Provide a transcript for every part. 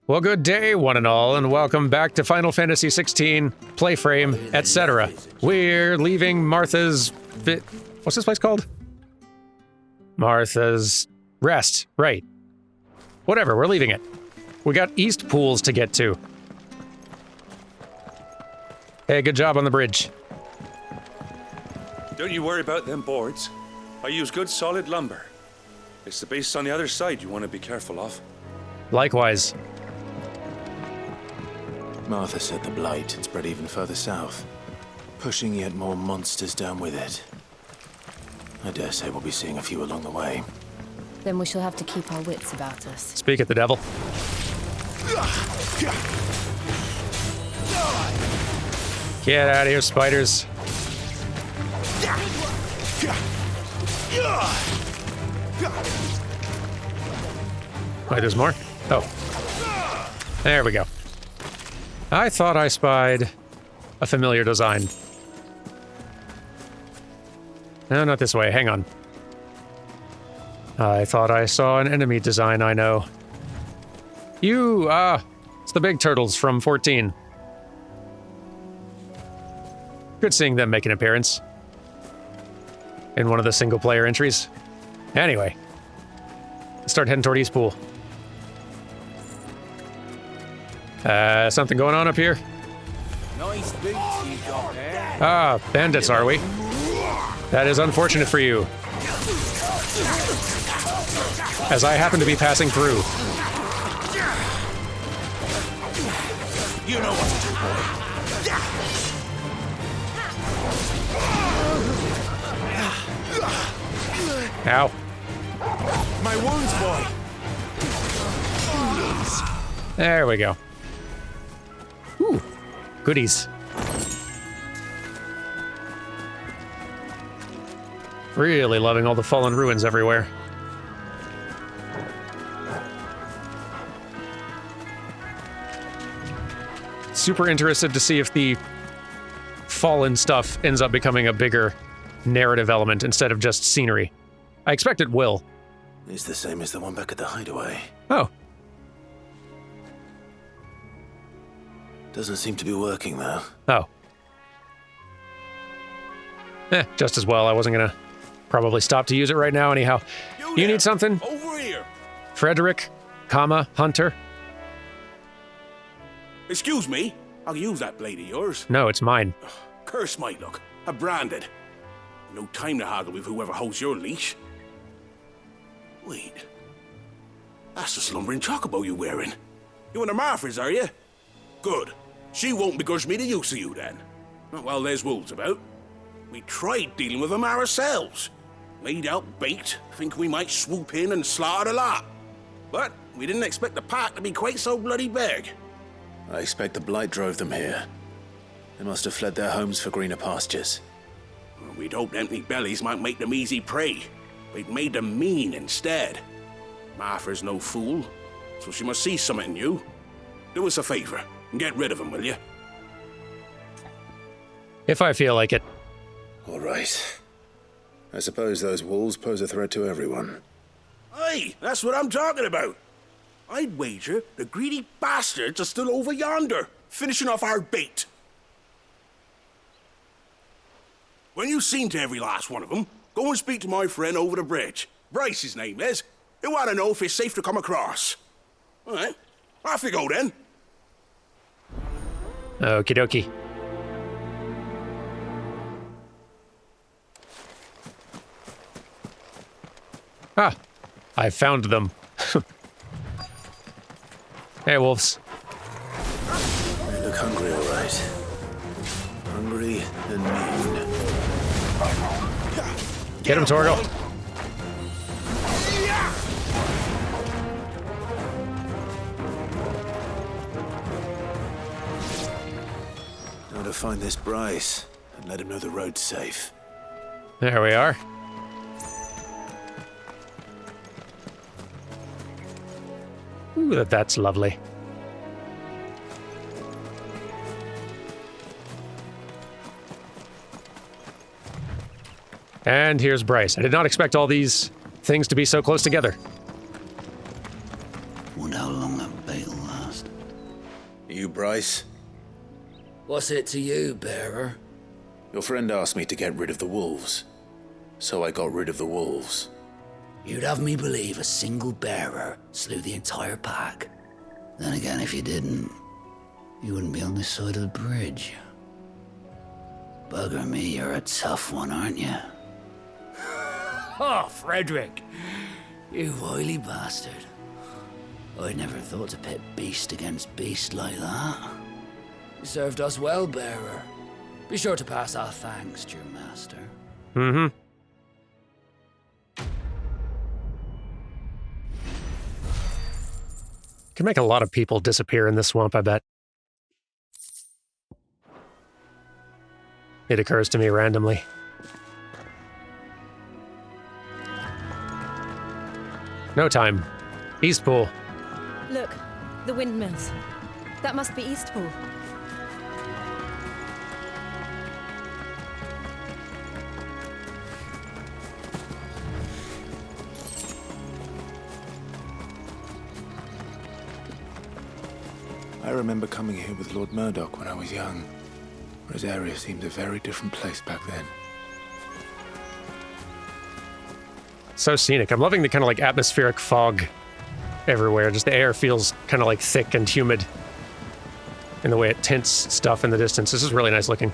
Well, good day, one and all, and welcome back to Final Fantasy XVI, PlayFrame, etc. We're leaving Martha's... What's this place called? Martha's Rest, right. Whatever, we're leaving it. We got East Pools to get to. Hey, good job on the bridge. Don't you worry about them boards. I use good solid lumber. It's the base on the other side you want to be careful of. Likewise. Martha said the blight had spread even further south, pushing yet more monsters down with it. I dare say we'll be seeing a few along the way. Then we shall have to keep our wits about us. Speak at the devil. Get out of here, spiders. Wait, there's more? Oh. There we go. I thought I spied a familiar design. No, not this way. Hang on. I thought I saw an enemy design I know. It's the big turtles from 14. Good seeing them make an appearance in one of the single-player entries. Anyway, let's start heading toward East Pool. Something going on up here? Nice boots you got there. Ah, bandits, are we? That is unfortunate for you. As I happen to be passing through. You know what to do, boy. Ow. My wounds, boy. There we go. Ooh, goodies. Really loving all the fallen ruins everywhere. Super interested to see if the fallen stuff ends up becoming a bigger narrative element instead of just scenery. I expect it will. It's the same as the one back at the hideaway. Oh. Doesn't seem to be working, though. Oh. Just as well. I wasn't gonna probably stop to use it right now anyhow. You need something? Over here. Frederick, Hunter? Excuse me. I'll use that blade of yours. No, it's mine. Curse my luck. I'm branded. No time to haggle with whoever holds your leash. Wait. That's the slumbering chocobo you're wearing. You in the Marfors, are you? Good. She won't begrudge me the use of you, then. Not while there's wolves about. We tried dealing with them ourselves. Laid out bait, think we might swoop in and slaughter the lot. But we didn't expect the pack to be quite so bloody big. I expect the blight drove them here. They must have fled their homes for greener pastures. We'd hoped empty bellies might make them easy prey. We'd made them mean instead. Martha's no fool, so she must see something in you. Do us a favor and get rid of them, will you? If I feel like it. All right. I suppose those wolves pose a threat to everyone. Aye, that's what I'm talking about. I'd wager the greedy bastards are still over yonder, finishing off our bait. When you've seen to every last one of them, go and speak to my friend over the bridge. Bryce, his name is. He'll want to know if it's safe to come across. All right, off you go then. Okie dokie. Ah, I found them. Hey, wolves. They look hungry, all right. Hungry and mean. Get him, Torgal. Now to find this Bryce and let him know the road's safe. There we are. Ooh, that's lovely. And here's Bryce. I did not expect all these things to be so close together. Wonder how long that bait'll last. You, Bryce? What's it to you, bearer? Your friend asked me to get rid of the wolves. So I got rid of the wolves. You'd have me believe a single bearer slew the entire pack. Then again, if you didn't, you wouldn't be on this side of the bridge. Bugger me, you're a tough one, aren't you? Oh, Frederick! You wily bastard. I'd never thought to pit beast against beast like that. You served us well, bearer. Be sure to pass our thanks to your master. Mm-hmm. Can make a lot of people disappear in this swamp, I bet. It occurs to me randomly. No time. Eastpool. Look, the windmills. That must be Eastpool. I remember coming here with Lord Murdoch when I was young. Rosaria seemed a very different place back then. So scenic. I'm loving the kind of like atmospheric fog everywhere. Just the air feels kind of like thick and humid in the way it tints stuff in the distance. This is really nice looking.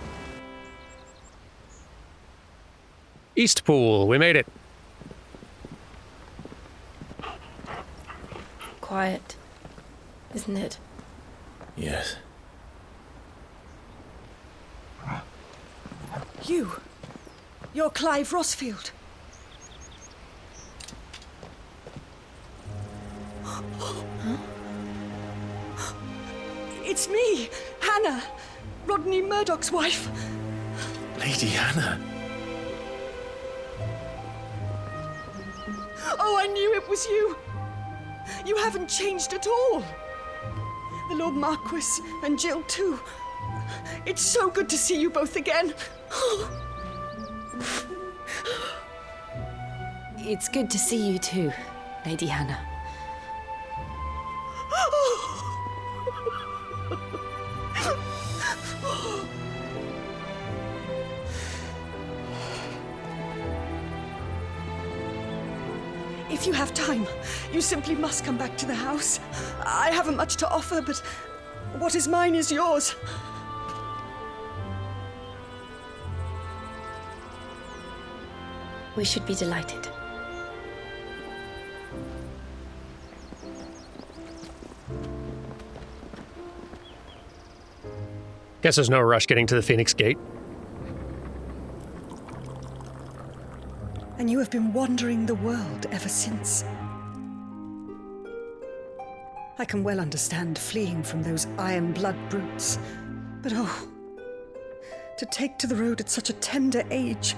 Eastpool. We made it. Quiet, isn't it? Yes. You're Clive Rossfield. It's me, Hannah, Rodney Murdoch's wife. Lady Hannah. Oh, I knew it was you. You haven't changed at all. The Lord Marquis and Jill too. It's so good to see you both again. It's good to see you too, Lady Hannah. If you have time, you simply must come back to the house. I haven't much to offer, but what is mine is yours. We should be delighted. Guess there's no rush getting to the Phoenix Gate. And you have been wandering the world ever since. I can well understand fleeing from those iron blood brutes. But oh, to take to the road at such a tender age.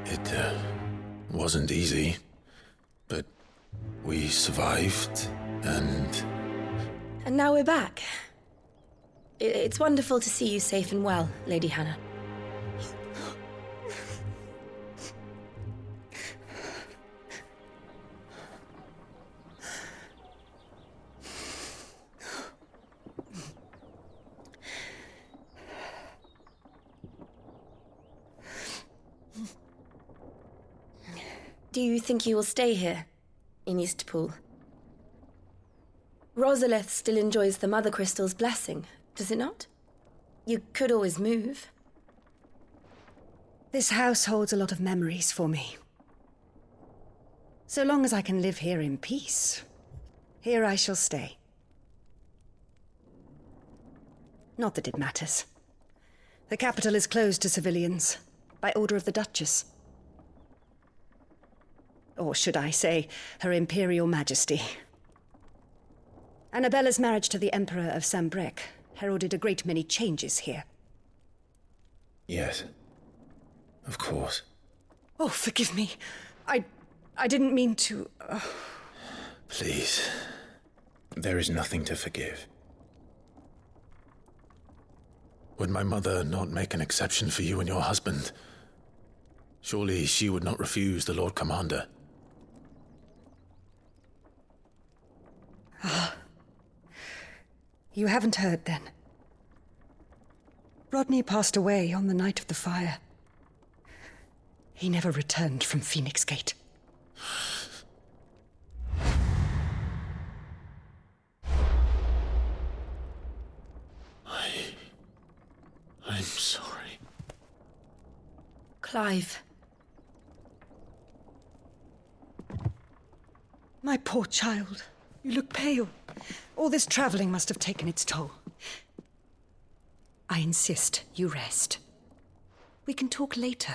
It wasn't easy, but we survived, and And now we're back. It's wonderful to see you safe and well, Lady Hannah. Do you think you will stay here, in Eastpool? Rosalith still enjoys the Mother Crystal's blessing, does it not? You could always move. This house holds a lot of memories for me. So long as I can live here in peace, here I shall stay. Not that it matters. The capital is closed to civilians, by order of the Duchess. Or should I say, Her Imperial Majesty. Annabella's marriage to the Emperor of Sambrec heralded a great many changes here. yes, of course. Oh, forgive me. I didn't mean to... Please, there is nothing to forgive. Would my mother not make an exception for you and your husband? Surely she would not refuse the Lord Commander. You haven't heard, then. Rodney passed away on the night of the fire. He never returned from Phoenix Gate. I'm sorry. Clive. My poor child. You look pale. All this traveling must have taken its toll. I insist you rest. We can talk later.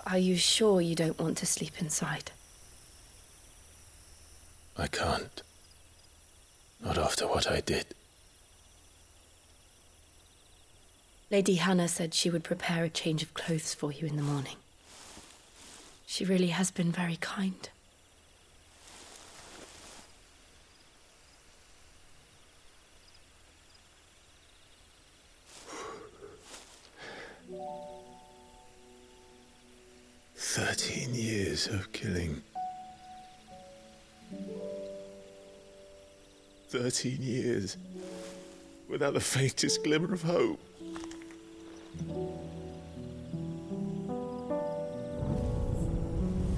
Are you sure you don't want to sleep inside? I can't. Not after what I did. Lady Hannah said she would prepare a change of clothes for you in the morning. She really has been very kind. Years of killing. 13 years. Without the faintest glimmer of hope.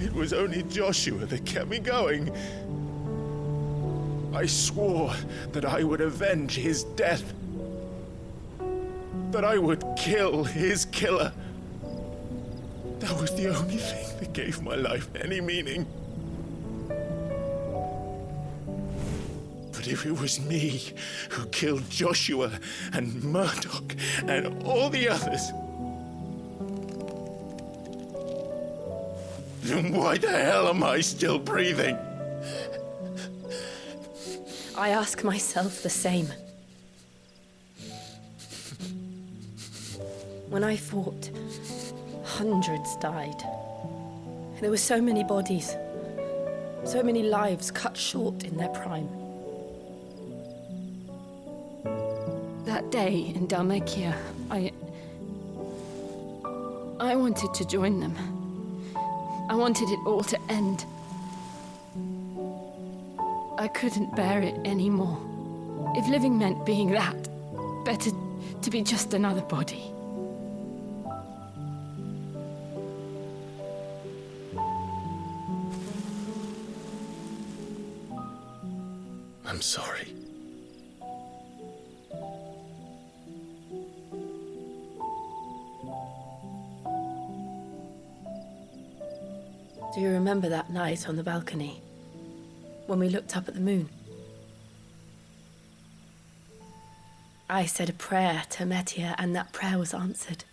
It was only Joshua that kept me going. I swore that I would avenge his death. That I would kill his killer. That was the only thing that gave my life any meaning. But if it was me who killed Joshua and Murdoch and all the others, then why the hell am I still breathing? I ask myself the same. When I fought, hundreds died. There were so many bodies, so many lives cut short in their prime. That day in Dalmekia, I wanted to join them. I wanted it all to end. I couldn't bear it anymore. If living meant being that, better to be just another body. I'm sorry. Do you remember that night on the balcony, when we looked up at the moon? I said a prayer to Metia, and that prayer was answered.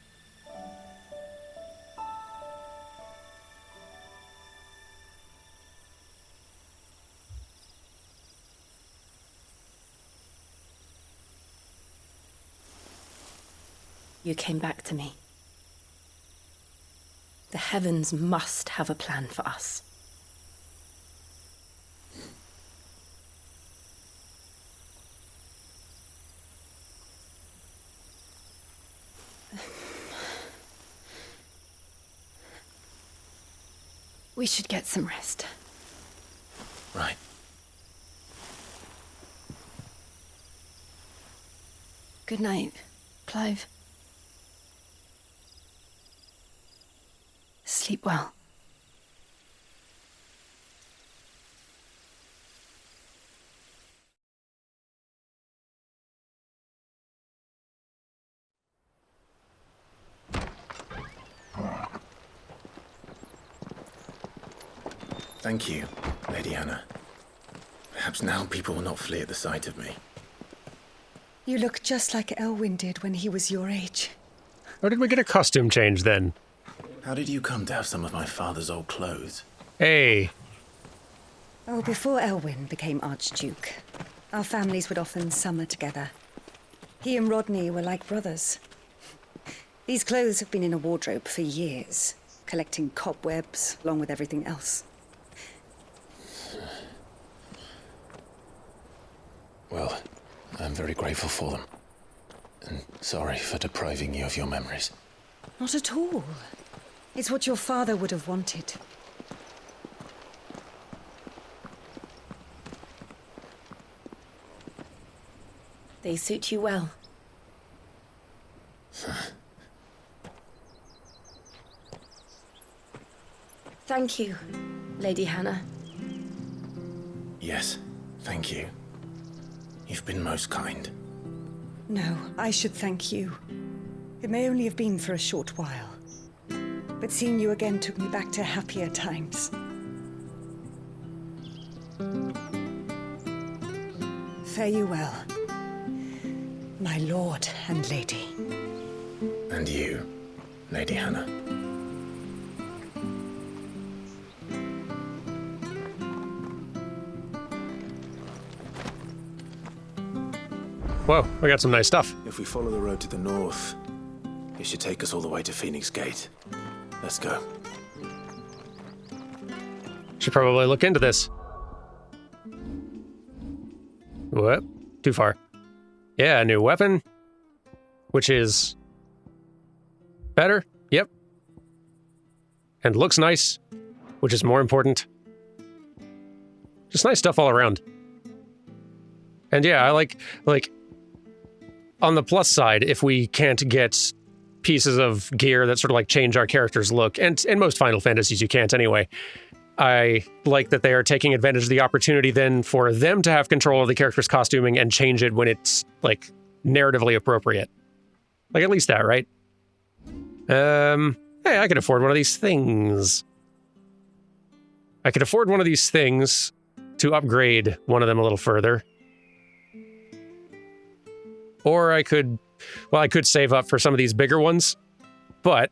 You came back to me. The heavens must have a plan for us. We should get some rest. Right. Good night, Clive. Sleep well. Thank you, Lady Hannah. Perhaps now people will not flee at the sight of me. You look just like Elwyn did when he was your age. Or did we get a costume change then? How did you come to have some of my father's old clothes? Hey. Oh, before Elwyn became Archduke, Our families would often summer together. He and Rodney were like brothers. These clothes have been in a wardrobe for years, collecting cobwebs along with everything else. Well, I'm very grateful for them. And sorry for depriving you of your memories. Not at all. It's what your father would have wanted. They suit you well. Thank you, Lady Hannah. Yes, thank you. You've been most kind. No, I should thank you. It may only have been for a short while, but seeing you again took me back to happier times. Fare you well, my lord and lady. And you, Lady Hannah. Whoa, we got some nice stuff. If we follow the road to the north, it should take us all the way to Phoenix Gate. Let's go. Should probably look into this. What? Too far. Yeah, a new weapon. Which is... better? Yep. And looks nice. Which is more important. Just nice stuff all around. And yeah, I like... on the plus side, if we can't get pieces of gear that sort of like change our character's look, and in most Final Fantasies you can't anyway, I like that they are taking advantage of the opportunity then for them to have control of the character's costuming and change it when it's like narratively appropriate. Like at least that, right? Hey, I could afford one of these things. I could afford one of these things to upgrade one of them a little further. Or I could save up for some of these bigger ones, but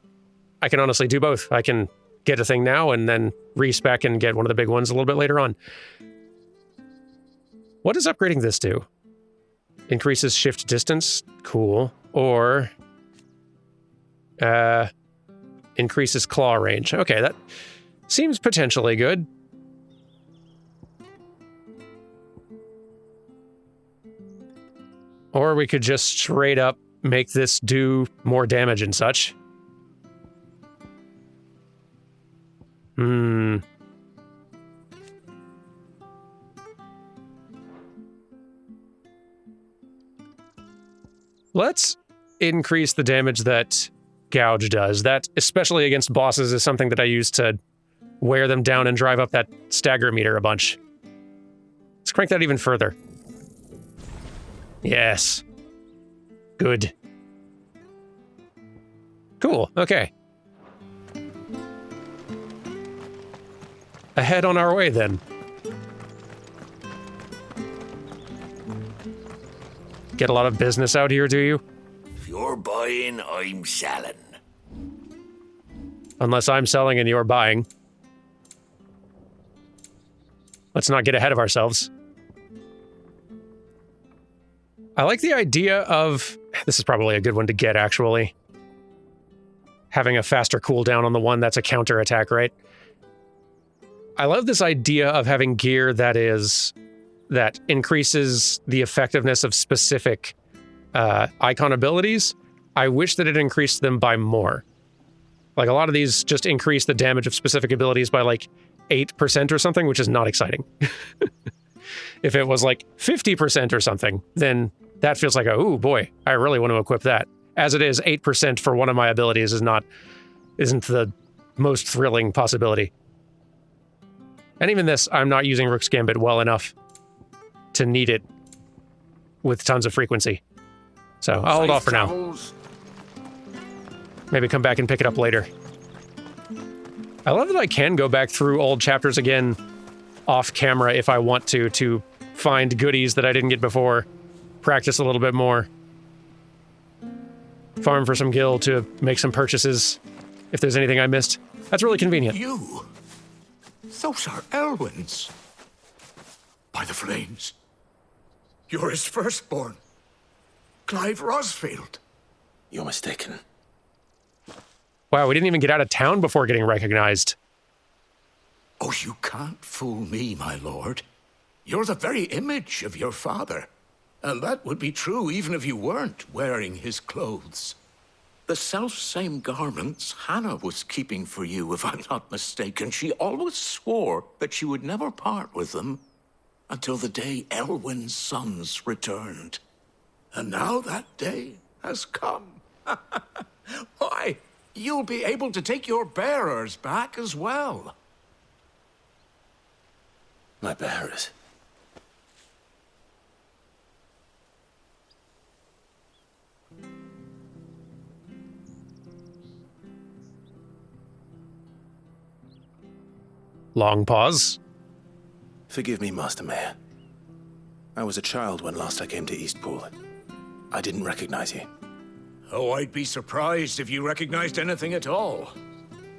I can honestly do both. I can get a thing now and then respec and get one of the big ones a little bit later on. What does upgrading this do? Increases shift distance? Cool. Or increases claw range. Okay, that seems potentially good. Or we could just straight up make this do more damage and such. Let's increase the damage that Gouge does. That, especially against bosses, is something that I use to wear them down and drive up that stagger meter a bunch. Let's crank that even further. Yes. Good. Cool, okay. Ahead on our way, then. Get a lot of business out here, do you? If you're buying, I'm selling. Unless I'm selling and you're buying. Let's not get ahead of ourselves. I like the idea of... This is probably a good one to get, actually. Having a faster cooldown on the one that's a counterattack, right? I love this idea of having gear that increases the effectiveness of specific icon abilities. I wish that it increased them by more. Like, a lot of these just increase the damage of specific abilities by, like, 8% or something, which is not exciting. If it was, like, 50% or something, then that feels like, oh boy, I really want to equip that. As it is, 8% for one of my abilities isn't the most thrilling possibility. And even this, I'm not using Rook's Gambit well enough to need it with tons of frequency. So I'll hold off for now. Maybe come back and pick it up later. I love that I can go back through old chapters again off camera if I want to find goodies that I didn't get before, practice a little bit more, farm for some gil to make some purchases if there's anything I missed. That's really convenient. You? Those are Elwyn's. By the flames. You're his firstborn. Clive Rosfield. You're mistaken. Wow, we didn't even get out of town before getting recognized. Oh, you can't fool me, my lord. You're the very image of your father. And that would be true even if you weren't wearing his clothes. The self-same garments Hannah was keeping for you, if I'm not mistaken. She always swore that she would never part with them until the day Elwyn's sons returned. And now that day has come. Why, you'll be able to take your bearers back as well. My bearers? Long pause. Forgive me, Master Mayor. I was a child when last I came to Eastpool. I didn't recognize you. Oh, I'd be surprised if you recognized anything at all.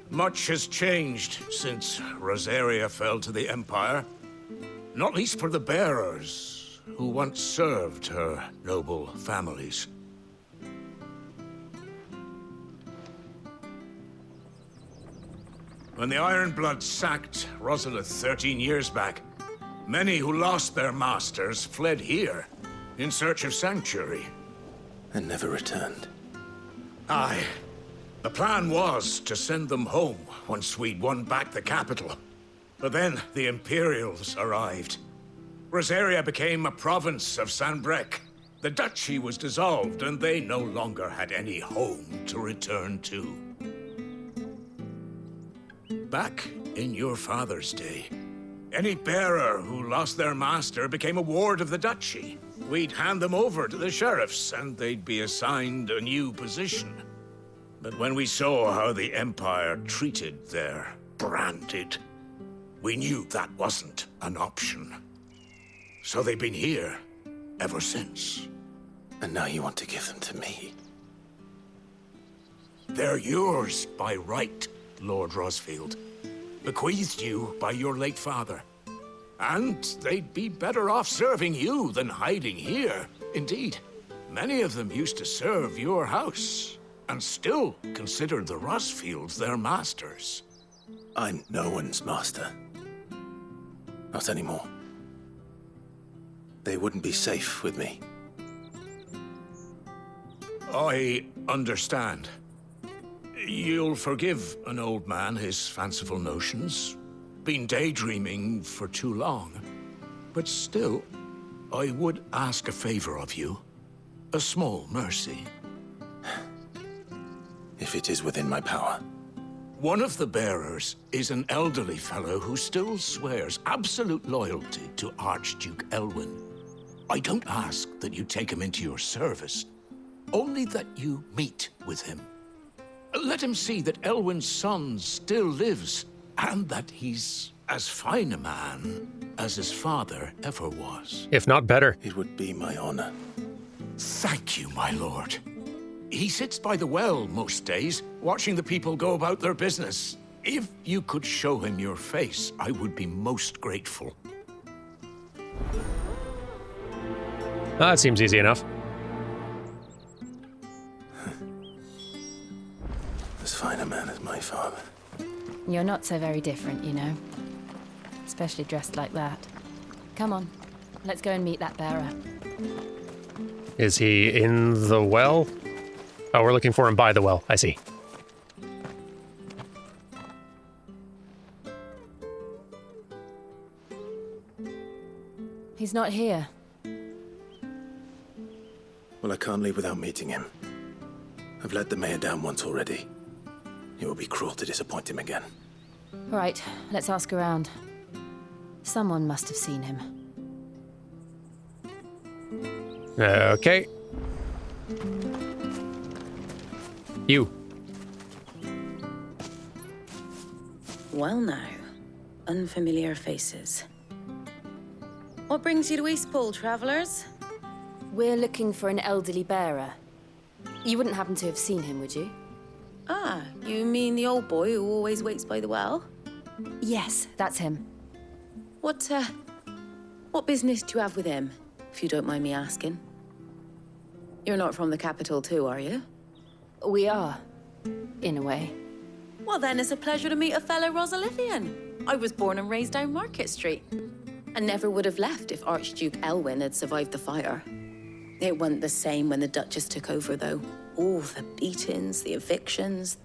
Much has changed since Rosaria fell to the Empire. Not least for the bearers, who once served her noble families. When the Ironbloods sacked Rosalith 13 years back, many who lost their masters fled here in search of sanctuary. And never returned. Aye. The plan was to send them home once we'd won back the capital. But then the Imperials arrived. Rosaria became a province of Sanbreque. The duchy was dissolved, and they no longer had any home to return to. Back in your father's day, any bearer who lost their master became a ward of the duchy. We'd hand them over to the sheriffs, and they'd be assigned a new position. But when we saw how the Empire treated their branded, we knew that wasn't an option. So they've been here ever since. And now you want to give them to me? They're yours by right, Lord Rosfield. Bequeathed you by your late father. And they'd be better off serving you than hiding here. Indeed, many of them used to serve your house, and still considered the Rosfields their masters. I'm no one's master. Not anymore. They wouldn't be safe with me. I understand. You'll forgive an old man his fanciful notions. Been daydreaming for too long. But still, I would ask a favor of you. A small mercy. If it is within my power. One of the bearers is an elderly fellow who still swears absolute loyalty to Archduke Elwyn. I don't ask that you take him into your service, only that you meet with him. Let him see that Elwyn's son still lives, and that he's as fine a man as his father ever was. If not better. It would be my honor. Thank you, my lord. He sits by the well most days, watching the people go about their business. If you could show him your face, I would be most grateful. That seems easy enough. As fine a man as my father. You're not so very different, you know. Especially dressed like that. Come on, let's go and meet that bearer. Is he in the well? Oh, we're looking for him by the well. I see. He's not here. Well, I can't leave without meeting him. I've let the mayor down once already. It would be cruel to disappoint him again. All right, let's ask around. Someone must have seen him. Okay. You. Well now, unfamiliar faces. What brings you to Eastpool, travelers? We're looking for an elderly bearer. You wouldn't happen to have seen him, would you? Ah, you mean the old boy who always waits by the well? Yes, that's him. What business do you have with him? if you don't mind me asking? You're not from the capital too, are you? We are, in a way. Well, then it's a pleasure to meet a fellow Rosalithian. I was born and raised down Market Street. And never would have left if Archduke Elwyn had survived the fire. It wasn't the same when the Duchess took over, though. All the beatings, the evictions,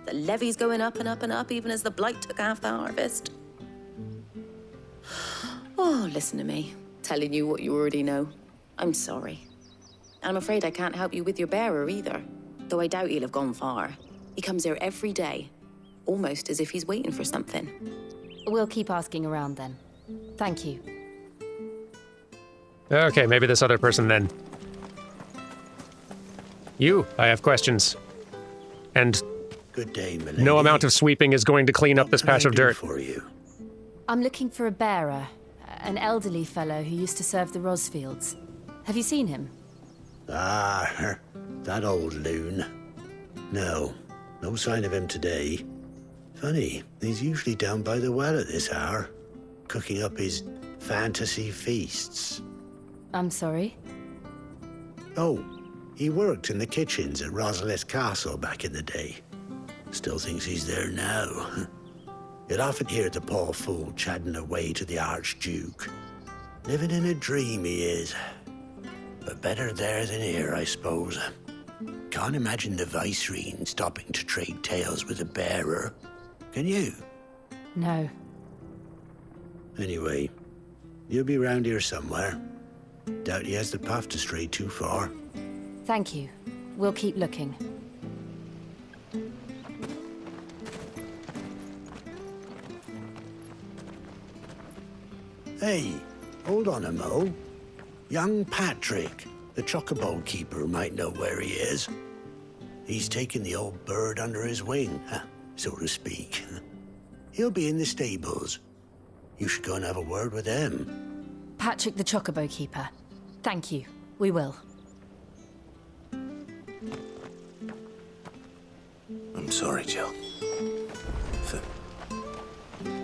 the levies going up and up and up, even as the blight took half the harvest. Oh, listen to me, telling you what you already know. I'm sorry. I'm afraid I can't help you with your bearer either, though I doubt he'll have gone far. He comes here every day, almost as if he's waiting for something. We'll keep asking around then. Thank you. Okay, maybe this other person then. You, I have questions. And good day, milady. No amount of sweeping is going to clean up this patch of dirt. For you? I'm looking for a bearer, an elderly fellow who used to serve the Rosfields. Have you seen him? Ah, that old loon. No sign of him today. Funny, he's usually down by the well at this hour, cooking up his fantasy feasts. I'm sorry? Oh, he worked in the kitchens at Rosalith Castle back in the day. Still thinks he's there now. You'd often hear the poor fool chatting away to the Archduke. Living in a dream he is. But better there than here, I suppose. Can't imagine the Vicereine stopping to trade tales with a bearer. Can you? No. Anyway, you'll be round here somewhere. Doubt he has the path to stray too far. Thank you. We'll keep looking. Hey, hold on a mo. Young Patrick, the chocobo keeper, might know where he is. He's taken the old bird under his wing, so to speak. He'll be in the stables. You should go and have a word with him. Patrick the chocobo keeper. Thank you. We will. I'm sorry, Jill, for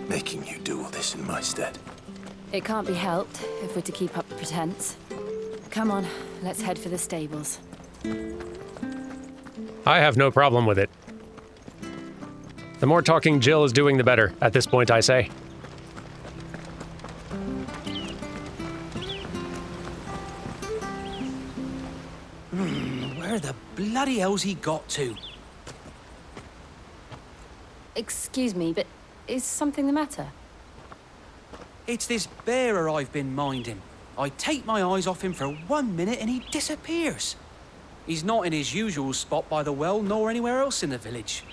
making you do all this in my stead. It can't be helped if we're to keep up the pretense. Come on, let's head for the stables. I have no problem with it. The more talking Jill is doing, the better, at this point, I say. Where the bloody hell's he got to? Excuse me, but is something the matter? It's this bearer I've been minding. I take my eyes off him for 1 minute and he disappears. He's not in his usual spot by the well, nor anywhere else in the village.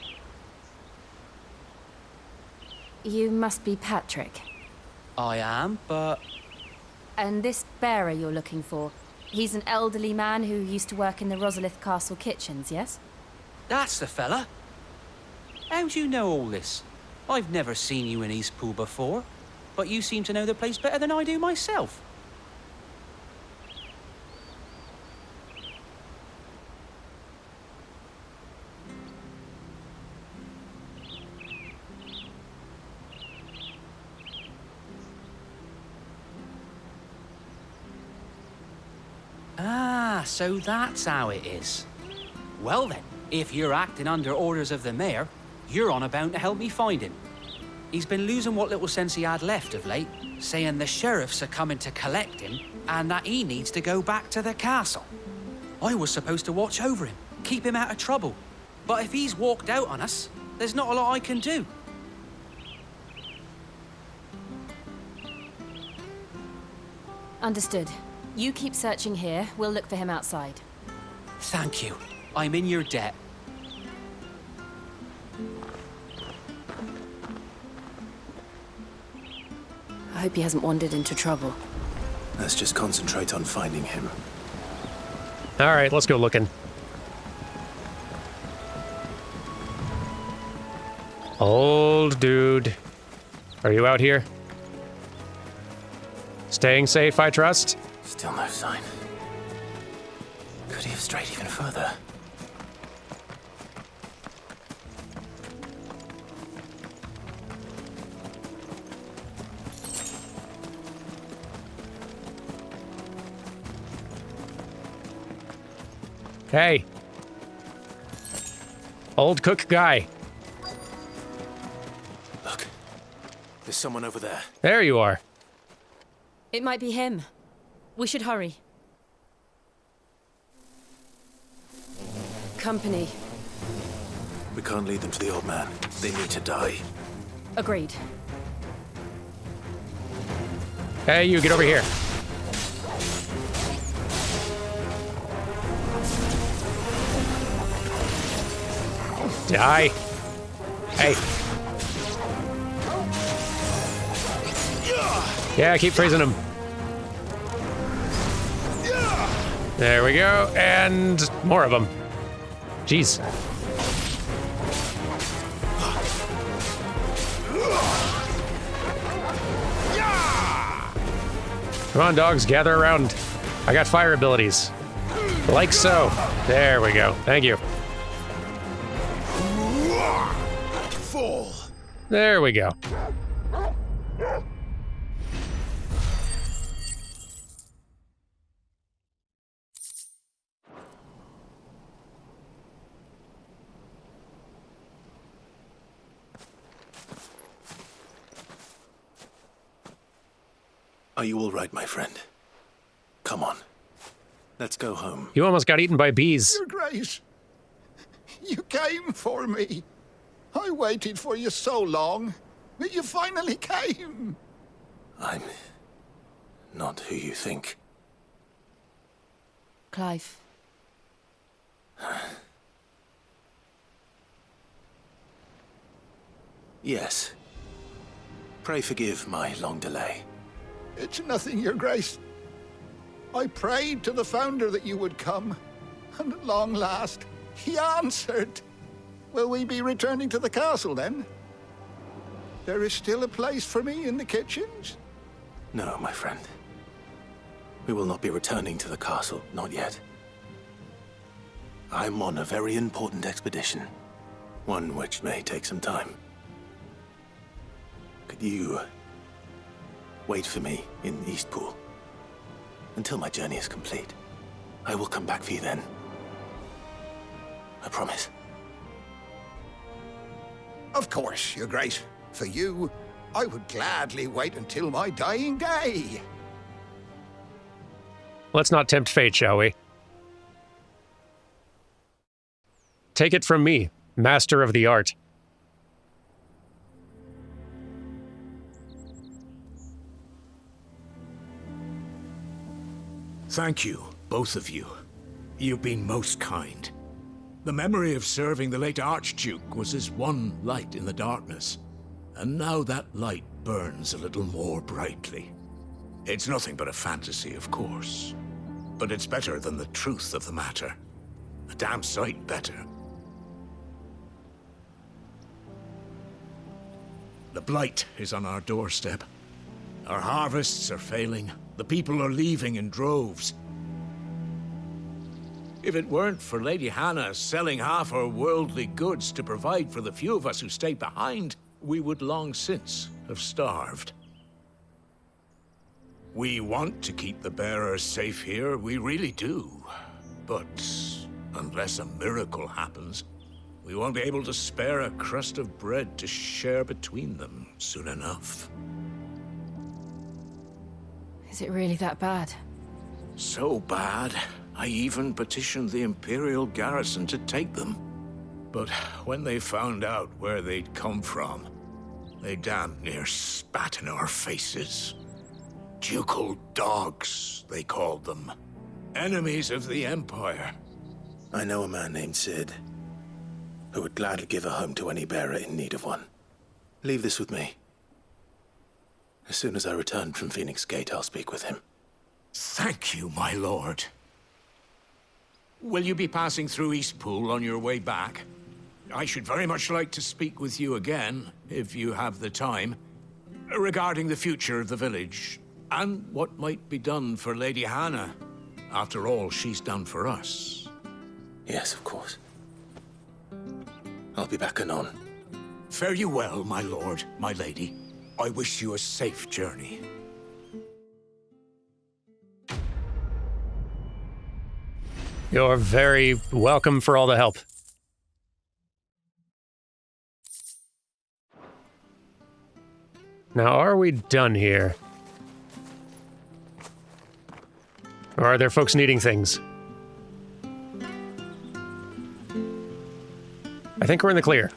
You must be Patrick. I am, but... And this bearer you're looking for, he's an elderly man who used to work in the Rosalith Castle kitchens, yes? That's the fella. How do you know all this? I've never seen you in Eastpool before, but you seem to know the place better than I do myself. Ah, so that's how it is. Well then, if you're acting under orders of the mayor, you're on about to help me find him. He's been losing what little sense he had left of late, saying the sheriffs are coming to collect him and that he needs to go back to the castle. I was supposed to watch over him, keep him out of trouble. But if he's walked out on us, there's not a lot I can do. Understood. You keep searching here, we'll look for him outside. Thank you. I'm in your debt. I hope he hasn't wandered into trouble. Let's just concentrate on finding him. All right, let's go looking. Old dude. Are you out here? Staying safe, I trust? Still no sign. Could he have strayed even further? Hey. Old cook guy. Look. There's someone over there. There you are. It might be him. We should hurry. Company. We can't lead them to the old man. They need to die. Agreed. Hey, you, get over here. Die. Hey. Yeah, keep freezing him. There we go, and more of them. Jeez. Come on, dogs, gather around. I got fire abilities. Like so. There we go. Thank you. Fall. There we go. Are you all right, my friend? Come on. Let's go home. You almost got eaten by bees. Your Grace, you came for me. I waited for you so long, but you finally came. I'm not who you think. Clive. Yes. Pray forgive my long delay. It's nothing, Your Grace. I prayed to the Founder that you would come, and at long last, he answered. Will we be returning to the castle, then? There is still a place for me in the kitchens? No, my friend. We will not be returning to the castle, not yet. I'm on a very important expedition, one which may take some time. Could you wait for me in Eastpool until my journey is complete? I will come back for you then. I promise. Of course, Your Grace. For you, I would gladly wait until my dying day. Let's not tempt fate, shall we? Take it from me, master of the art. Thank you, both of you. You've been most kind. The memory of serving the late Archduke was as one light in the darkness, and now that light burns a little more brightly. It's nothing but a fantasy, of course, but it's better than the truth of the matter. A damn sight better. The blight is on our doorstep. Our harvests are failing. The people are leaving in droves. If it weren't for Lady Hannah selling half her worldly goods to provide for the few of us who stay behind, we would long since have starved. We want to keep the bearers safe here, we really do. But unless a miracle happens, we won't be able to spare a crust of bread to share between them soon enough. Is it really that bad? So bad, I even petitioned the Imperial garrison to take them. But when they found out where they'd come from, they damn near spat in our faces. Ducal dogs, they called them. Enemies of the Empire. I know a man named Sid, who would gladly give a home to any bearer in need of one. Leave this with me. As soon as I return from Phoenix Gate, I'll speak with him. Thank you, my lord. Will you be passing through Eastpool on your way back? I should very much like to speak with you again, if you have the time, regarding the future of the village, and what might be done for Lady Hannah, after all she's done for us. Yes, of course. I'll be back anon. Fare you well, my lord, my lady. I wish you a safe journey. You're very welcome for all the help. Now, are we done here? Or are there folks needing things? I think we're in the clear.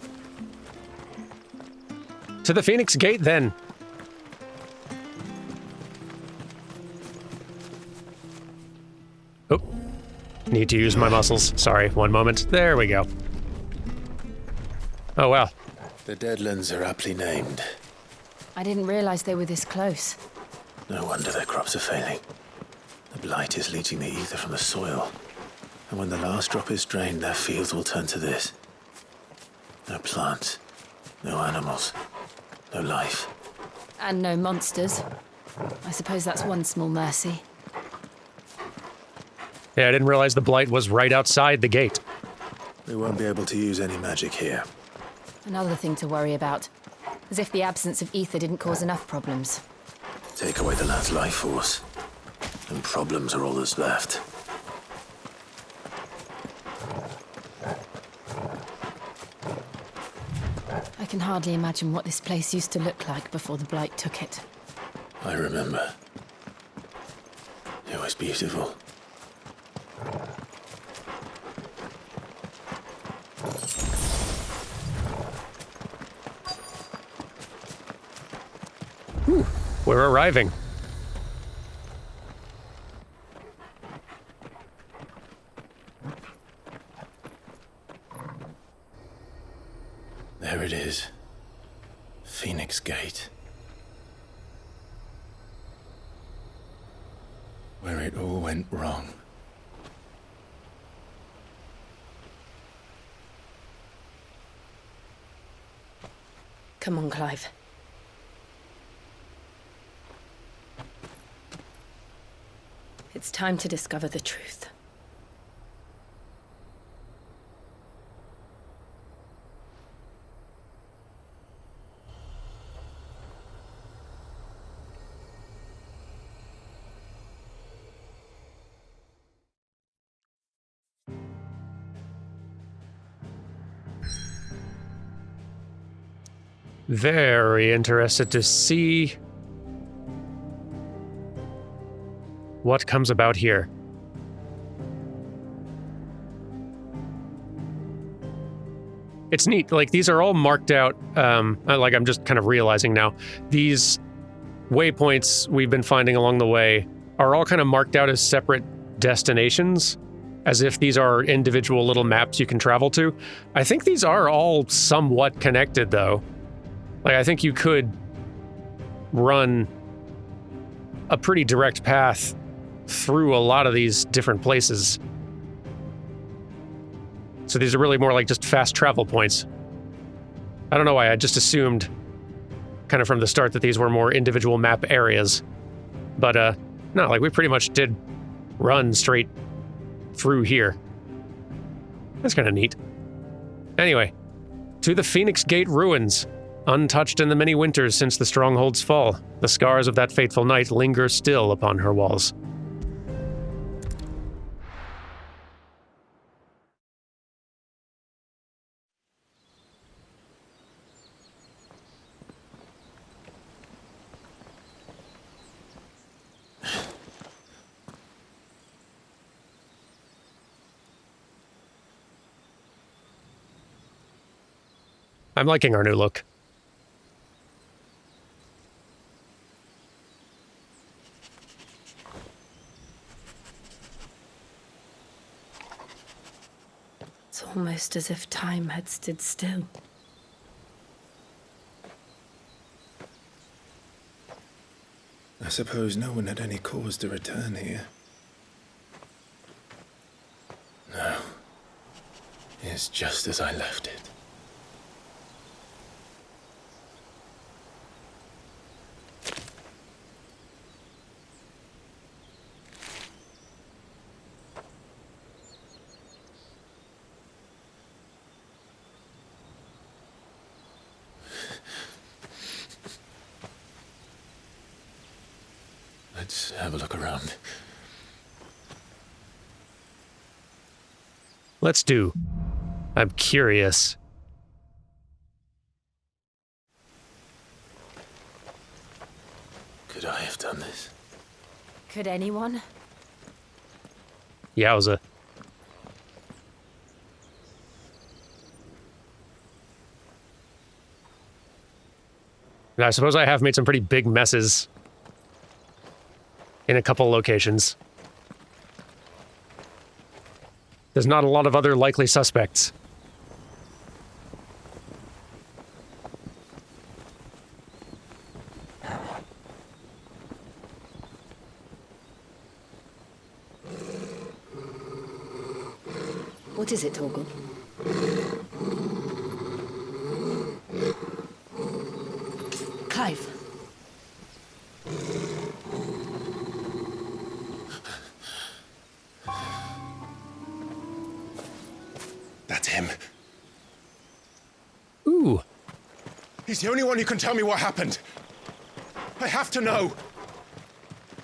To the Phoenix Gate, then. Oh. Need to use my muscles. Sorry, one moment. There we go. Oh, wow. The Deadlands are aptly named. I didn't realize they were this close. No wonder their crops are failing. The blight is leaching the ether from the soil. And when the last drop is drained, their fields will turn to this. No plants, no animals, no life. And no monsters. I suppose that's one small mercy. Yeah, I didn't realize the blight was right outside the gate. We won't be able to use any magic here. Another thing to worry about. As if the absence of ether didn't cause enough problems. Take away the lad's life force, and problems are all that's left. I can hardly imagine what this place used to look like before the blight took it. I remember. It was beautiful. We're arriving. There it is. Phoenix Gate. Where it all went wrong. Come on, Clive. It's time to discover the truth. Very interested to see what comes about here. It's neat, like these are all marked out, like I'm just kind of realizing now, these waypoints we've been finding along the way are all kind of marked out as separate destinations, as if these are individual little maps you can travel to. I think these are all somewhat connected though. Like I think you could run a pretty direct path through a lot of these different places. So these are really more like just fast travel points. I don't know why, I just assumed kind of from the start that these were more individual map areas. But no, like we pretty much did run straight through here. That's kind of neat. Anyway, to the Phoenix Gate ruins. Untouched in the many winters since the stronghold's fall, the scars of that fateful night linger still upon her walls. I'm liking our new look. It's almost as if time had stood still. I suppose no one had any cause to return here. No. It's just as I left it. Let's have a look around. Let's do. I'm curious. Could I have done this? Could anyone? Yowza. And I suppose I have made some pretty big messes in a couple locations. There's not a lot of other likely suspects. What is it, Torgal? Clive. That's him. Ooh. He's the only one who can tell me what happened. I have to know.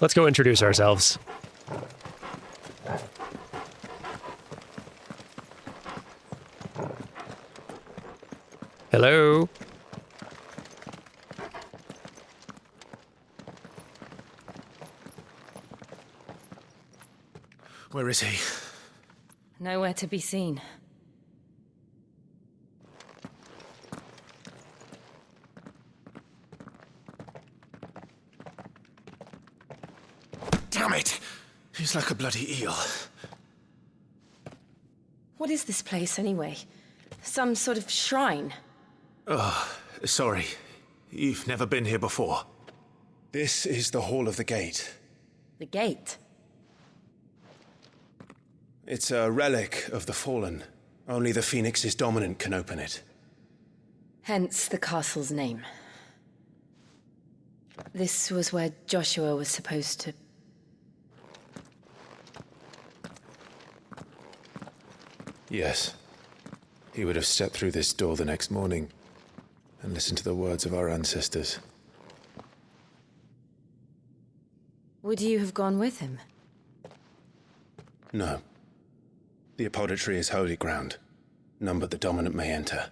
Let's go introduce ourselves. Hello. Where is he? Nowhere to be seen. Damn it! He's like a bloody eel. What is this place, anyway? Some sort of shrine? Oh, sorry. You've never been here before. This is the Hall of the Gate. The gate? It's a relic of the Fallen. Only the Phoenix's dominant can open it. Hence the castle's name. This was where Joshua was supposed to... Yes. He would have stepped through this door the next morning and listened to the words of our ancestors. Would you have gone with him? No. The apodatory is holy ground. None but the dominant may enter.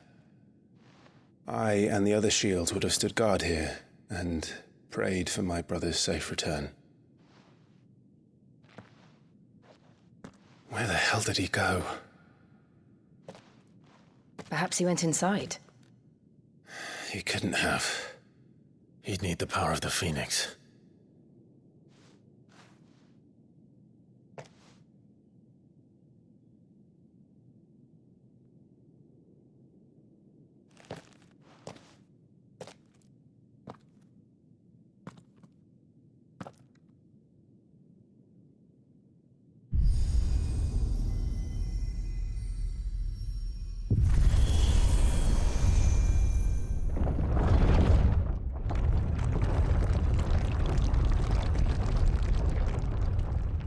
I and the other shields would have stood guard here and prayed for my brother's safe return. Where the hell did he go? Perhaps he went inside. He couldn't have. He'd need the power of the Phoenix.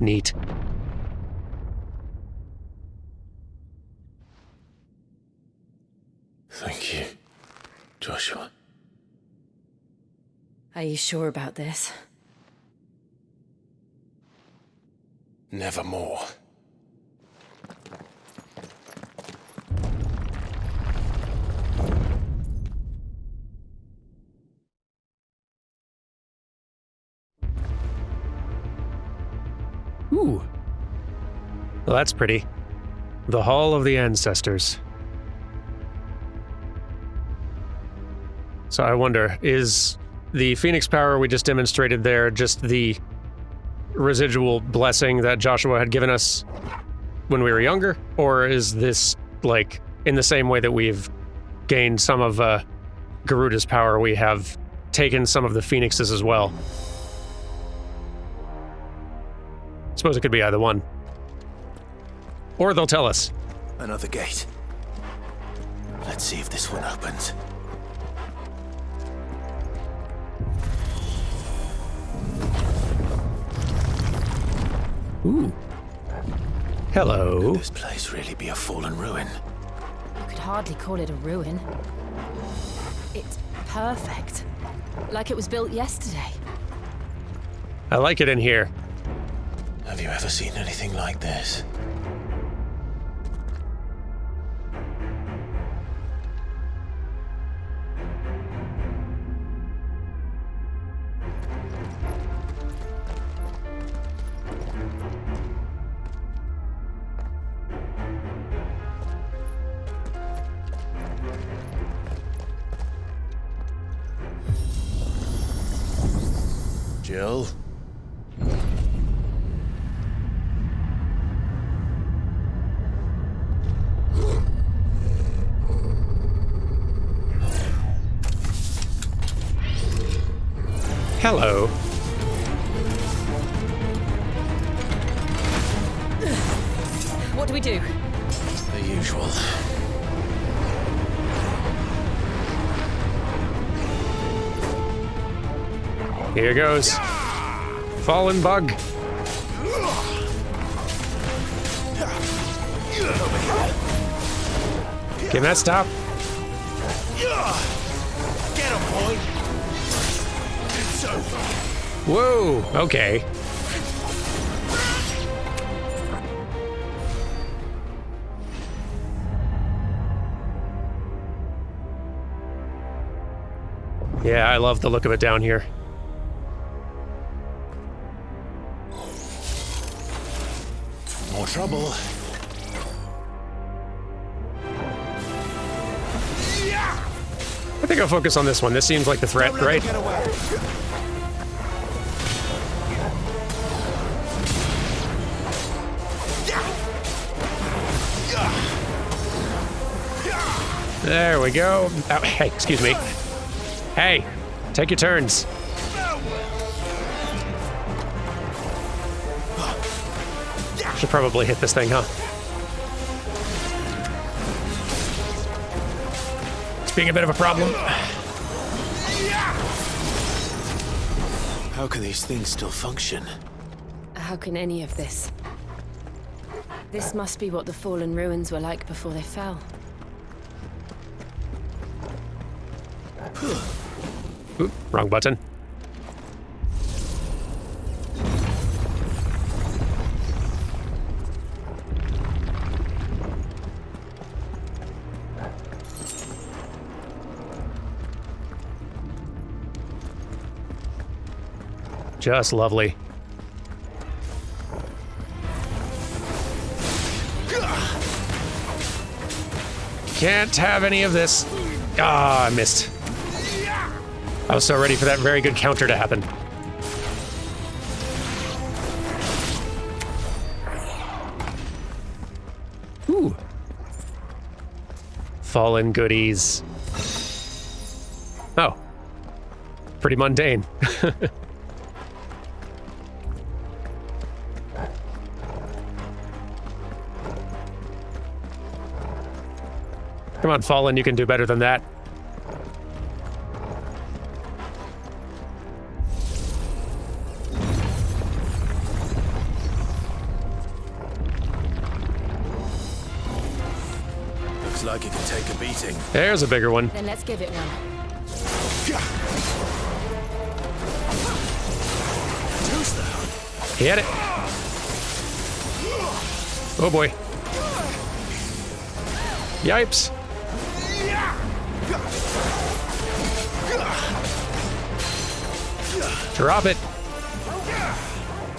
Neat. Thank you, Joshua. Are you sure about this? Nevermore. Ooh. Well, that's pretty. The Hall of the Ancestors. So I wonder, is the Phoenix power we just demonstrated there just the residual blessing that Joshua had given us when we were younger? Or is this, like, in the same way that we've gained some of Garuda's power, we have taken some of the Phoenixes as well? Suppose it could be either one. Or they'll tell us. Another gate. Let's see if this one opens. Ooh. Hello. Could this place really be a fallen ruin? You could hardly call it a ruin. It's perfect. Like it was built yesterday. I like it in here. Have you ever seen anything like this? Jill? Hello. What do we do? The usual. Here goes. Fallen bug. Can that stop? Get him, boy! It's over. Whoa, okay. Yeah, I love the look of it down here. More trouble. I think I'll focus on this one. This seems like the threat, right? There we go. Oh, hey, excuse me. Hey, take your turns. Should probably hit this thing, huh? It's being a bit of a problem. How can these things still function? How can any of this? This must be what the fallen ruins were like before they fell. Oop, wrong button. Just lovely. Can't have any of this. Ah, I missed. I was so ready for that very good counter to happen. Ooh. Fallen goodies. Oh. Pretty mundane. Come on, Fallen, you can do better than that. Looks like it can take a beating. There's a bigger one. Then let's give it one. Hit it. Oh boy. Yipes. Drop it.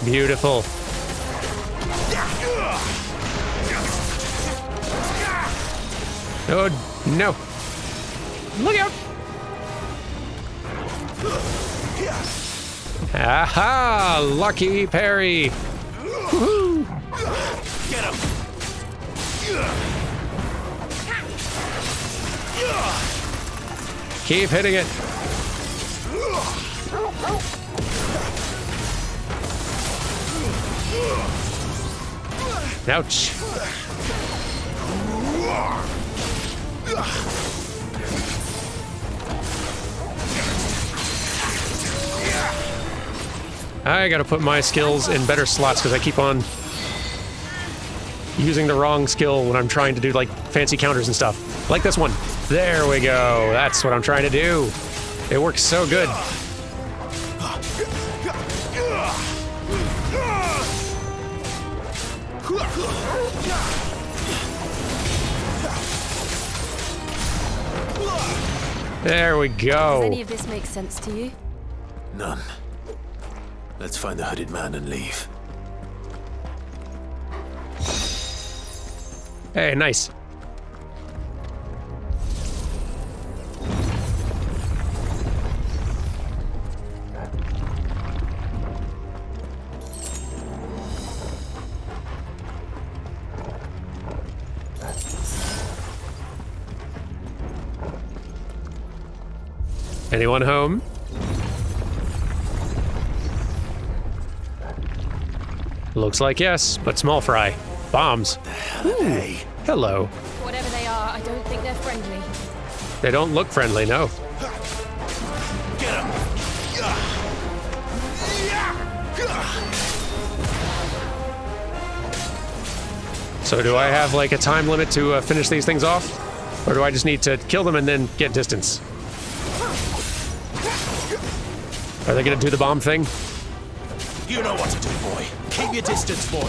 Beautiful. Oh, no. Look out. Aha! Lucky parry. Woohoo! Get him. Keep hitting it. Ouch. I gotta put my skills in better slots because I keep on using the wrong skill when I'm trying to do like fancy counters and stuff. Like this one. There we go. That's what I'm trying to do. It works so good. There we go. Does any of this make sense to you? None. Let's find the hooded man and leave. Hey, nice. Anyone home? Looks like yes, but small fry. Bombs. Ooh, hello. Whatever they are, I don't think they're friendly. They don't look friendly, no. Get him! So do I have like a time limit to finish these things off? Or do I just need to kill them and then get distance? Are they gonna do the bomb thing? You know what to do, boy. Keep your distance, boy.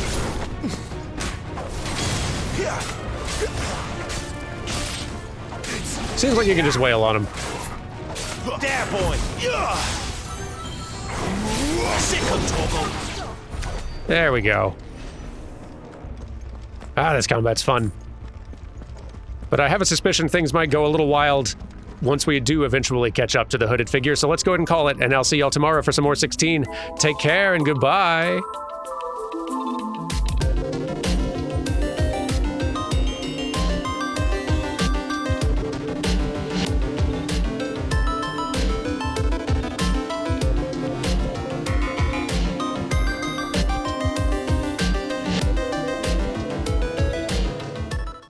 Seems like you can just wail on them. There, boy. Sick of Toggle. There we go. Ah, this combat's fun. But I have a suspicion things might go a little wild once we do eventually catch up to the hooded figure, so let's go ahead and call it, and I'll see y'all tomorrow for some more 16. Take care and goodbye.